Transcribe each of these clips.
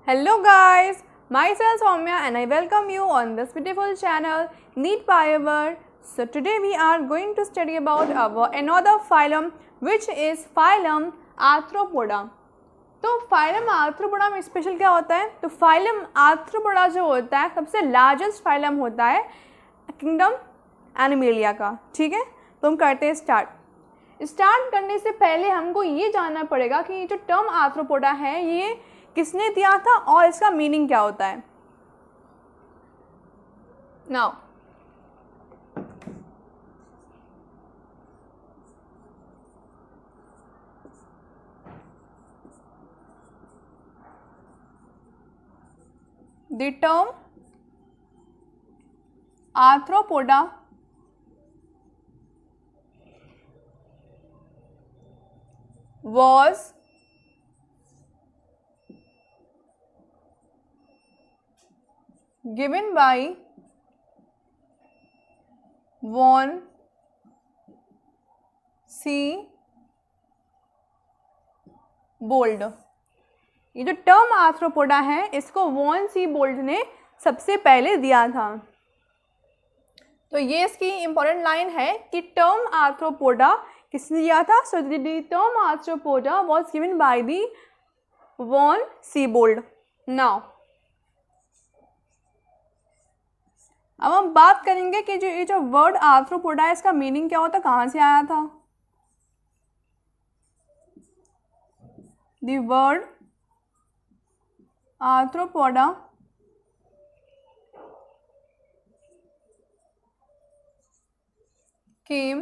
Hello guys, myself Soumya and I welcome you on this beautiful channel Neat Pioneer. So today we are going to study about our another phylum which is phylum Arthropoda. तो phylum arthropoda में special क्या होता है? तो phylum arthropoda जो होता है सबसे लार्जेस्ट फाइलम होता है किंगडम एनिमेलिया का। ठीक है, तो हम करते हैं स्टार्ट करने से पहले हमको ये जानना पड़ेगा कि ये जो टर्म आर्थ्रोपोडा है ये किसने दिया था और इसका मीनिंग क्या होता है। Now the term arthropoda was given by von Siebold। ये जो टर्म आर्थ्रोपोडा है इसको वॉन सीबोल्ड ने सबसे पहले दिया था। तो ये इसकी इंपॉर्टेंट लाइन है कि टर्म आर्थ्रोपोडा किसने दिया था। So the term arthropoda was given by the von Siebold. Now अब हम बात करेंगे कि ये जो वर्ड आर्थ्रोपोडा है इसका मीनिंग क्या होता है, कहाँ से आया था। The word Arthropoda came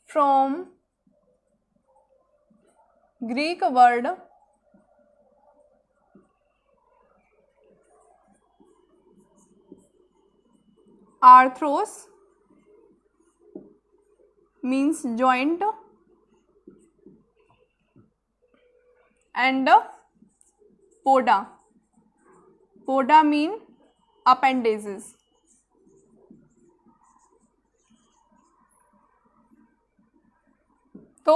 from Greek word arthros means joint and poda mean appendages। तो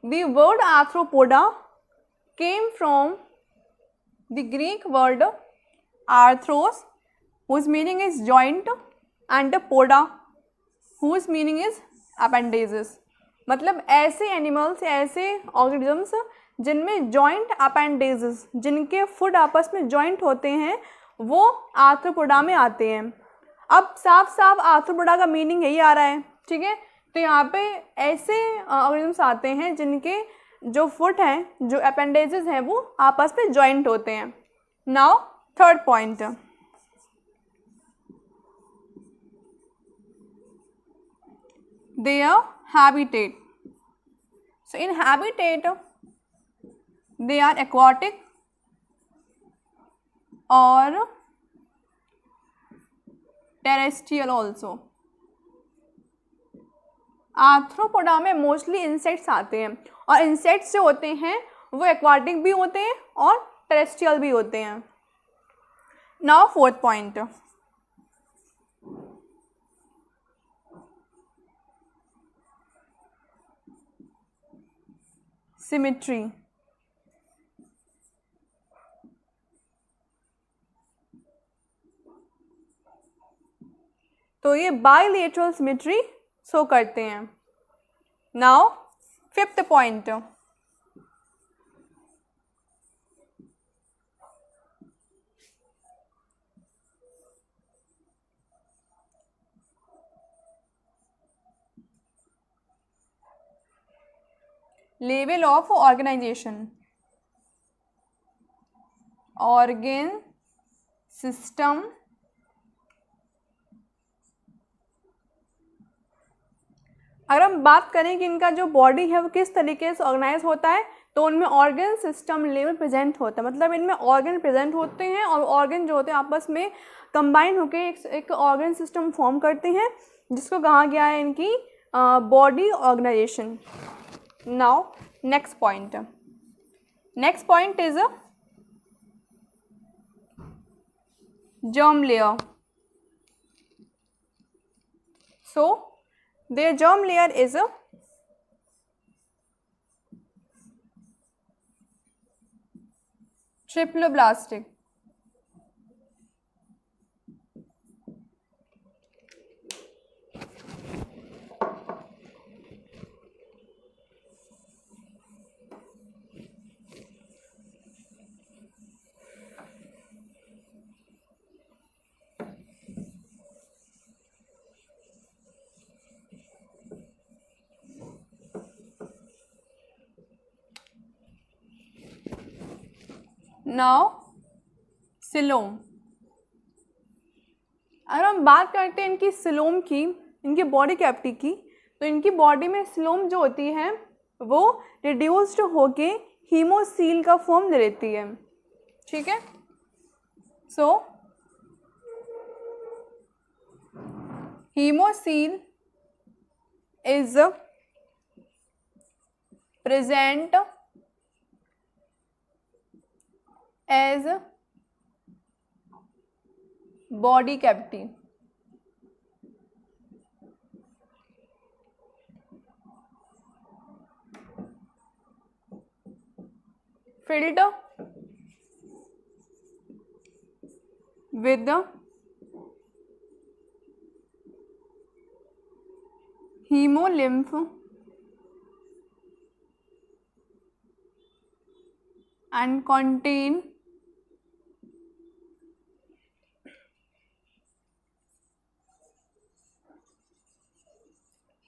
the word arthropoda came from the Greek word arthros whose meaning is joint and poda whose meaning is appendages। मतलब ऐसे animals ऐसे organisms जिनमें joint appendages जिनके foot आपस में joint होते हैं वो आर्थ्रोपोडा में आते हैं। अब साफ साफ आर्थ्रोपोडा का मीनिंग यही आ रहा है। ठीक है, तो यहाँ पे ऐसे ऑर्गेनिजम्स आते हैं जिनके जो फुट हैं जो अपेंडेजेस हैं वो आपस में जॉइंट होते हैं। Now third point, their habitat। So in habitat they are aquatic or terrestrial also। Arthropoda में मोस्टली इंसेक्ट्स आते हैं और इंसेक्ट्स जो होते हैं वो एक्वाटिक भी होते हैं और टेरेस्ट्रियल भी होते हैं। Now fourth point, symmetry. तो ये बाइलेटरल सिमेट्री शो करते हैं। Now fifth point, level of organization. Organ system अगर हम बात करें कि इनका जो बॉडी है वो किस तरीके से ऑर्गेनाइज होता है तो उनमें ऑर्गन सिस्टम लेवल प्रेजेंट होता है। मतलब इनमें ऑर्गन प्रेजेंट होते हैं और ऑर्गन जो होते हैं आपस में कंबाइन होकर एक ऑर्गन सिस्टम फॉर्म करते हैं जिसको कहा गया है इनकी body organization. Now next point is germ layer। So their germ layer is a triploblastic. Now coelom. अगर हम बात करते हैं इनकी सिलोम की, इनकी बॉडी कैविटी की, तो इनकी बॉडी में सिलोम जो होती है वो रिड्यूस्ड होके हीमोसील का फॉर्म ले लेती है। ठीक है, so haemocoel is present as body cavity. Filled with hemolymph and contain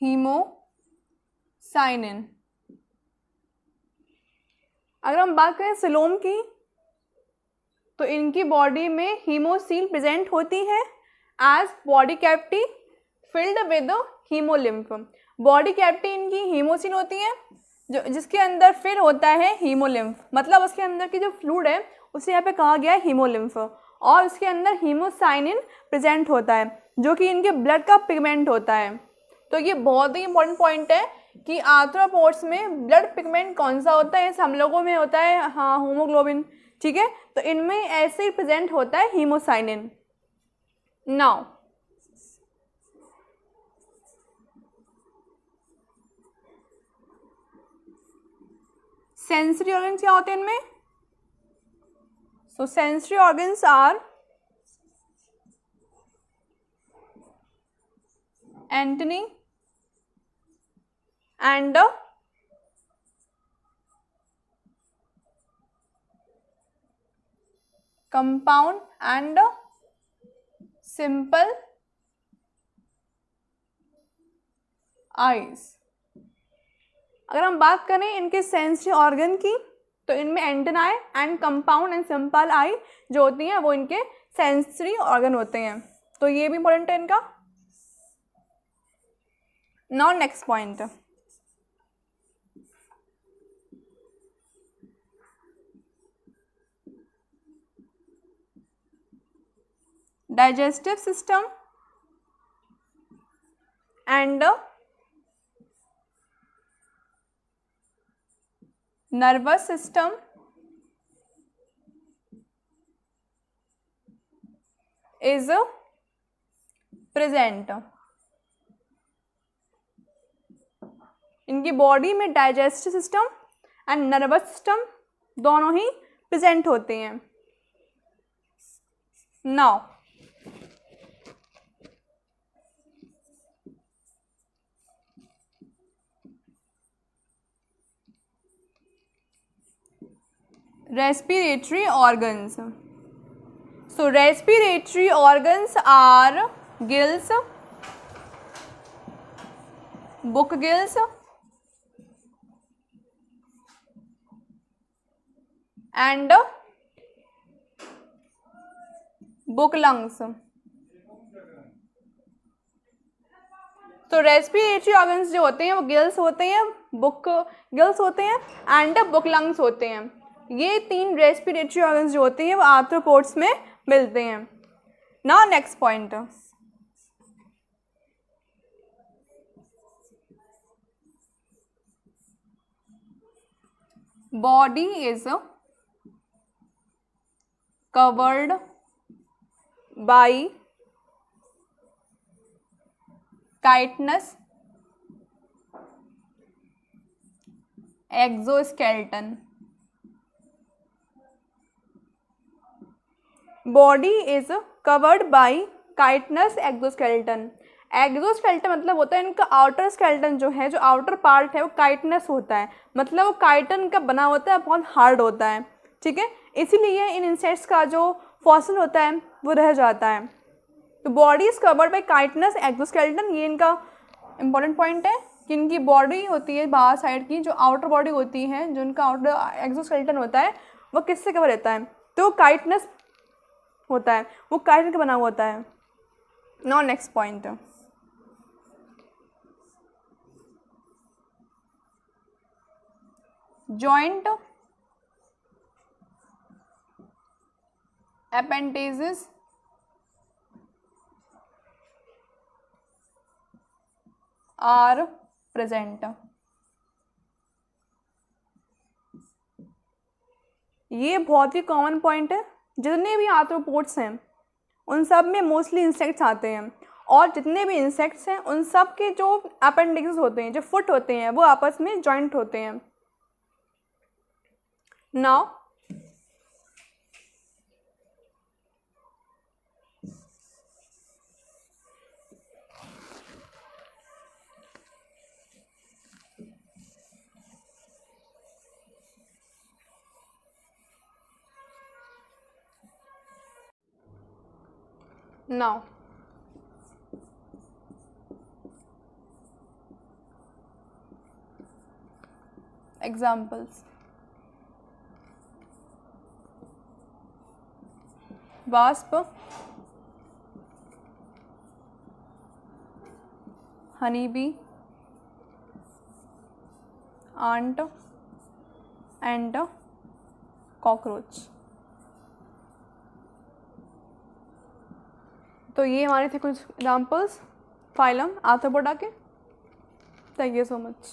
haemocyanin. अगर हम बात करें सिलोम की, तो इनकी बॉडी में हीमोसील प्रेजेंट होती है as body cavity filled with haemolymph. Body cavity इनकी हीमोसील होती है जो जिसके अंदर फिर होता है हीमोलिम्फ, मतलब उसके अंदर की जो फ्लूइड है उसे यहाँ पे कहा गया है हीमोलिम्फ, और उसके अंदर हीमोसाइनिन प्रेजेंट होता है जो कि इनके ब्लड का पिगमेंट होता है। तो ये बहुत ही इंपॉर्टेंट पॉइंट है कि आर्थ्रोपोड्स में ब्लड पिगमेंट कौन सा होता है। हम लोगों में होता है हाँ होमोग्लोबिन, ठीक है, तो इनमें ऐसे ही प्रेजेंट होता है हीमोसाइनिन। नाउ सेंसरी ऑर्गन्स क्या होते हैं इनमें? So sensory organs are antennae and compound and simple eyes। अगर हम बात करें इनके सेंसरी ऑर्गन की, तो इनमें antennae and compound and simple eye जो होती हैं वो इनके सेंसरी ऑर्गन होते हैं। तो ये भी इंपॉर्टेंट है इनका। Now next point, digestive system and nervous system is present। इनकी बॉडी में digestive system and nervous system दोनों ही प्रेजेंट होते हैं। Now respiratory organs। So respiratory organs are gills, book gills and book lungs। तो respiratory organs जो होते हैं वो गिल्स होते हैं, बुक गिल्स होते हैं एंड बुक लंग्स होते हैं। ये तीन रेस्पिरेटरी ऑर्गन्स जो होते हैं वो आर्थ्रोपोड्स में मिलते हैं। Now next point, body is covered by chitinous exoskeleton। Body is covered by chitinous exoskeleton. Exoskeleton मतलब होता है इनका आउटर स्केलेटन जो है, जो आउटर पार्ट है वो काइटनस होता है, मतलब वो काइटन का बना होता है, बहुत हार्ड होता है, ठीक है। इसीलिए इन इंसेक्ट्स का जो फॉसिल होता है वो रह जाता है। तो body is covered by chitinous exoskeleton, ये इनका इंपॉर्टेंट पॉइंट है कि इनकी बॉडी होती है बाहर साइड की, जो आउटर बॉडी होती है, जो इनका आउटर एक्सोस्केलेटन होता है वो किससे कवर रहता है, तो काइटनस होता है, वो काइटन का बना हुआ होता है। Now next point, joint appendages are present। ये बहुत ही कॉमन पॉइंट है, जितने भी आर्थ्रोपोड्स हैं उन सब में मोस्टली इंसेक्ट्स आते हैं, और जितने भी इंसेक्ट्स हैं उन सब के जो अपेंडिक्स होते हैं, जो फुट होते हैं, वो आपस में जॉइंट होते हैं। Now now examples, wasp, honeybee, ant and cockroach। तो ये हमारे थे कुछ एग्जाम्पल्स फाइलम आर्थ्रोपोडा के। Thank you so much.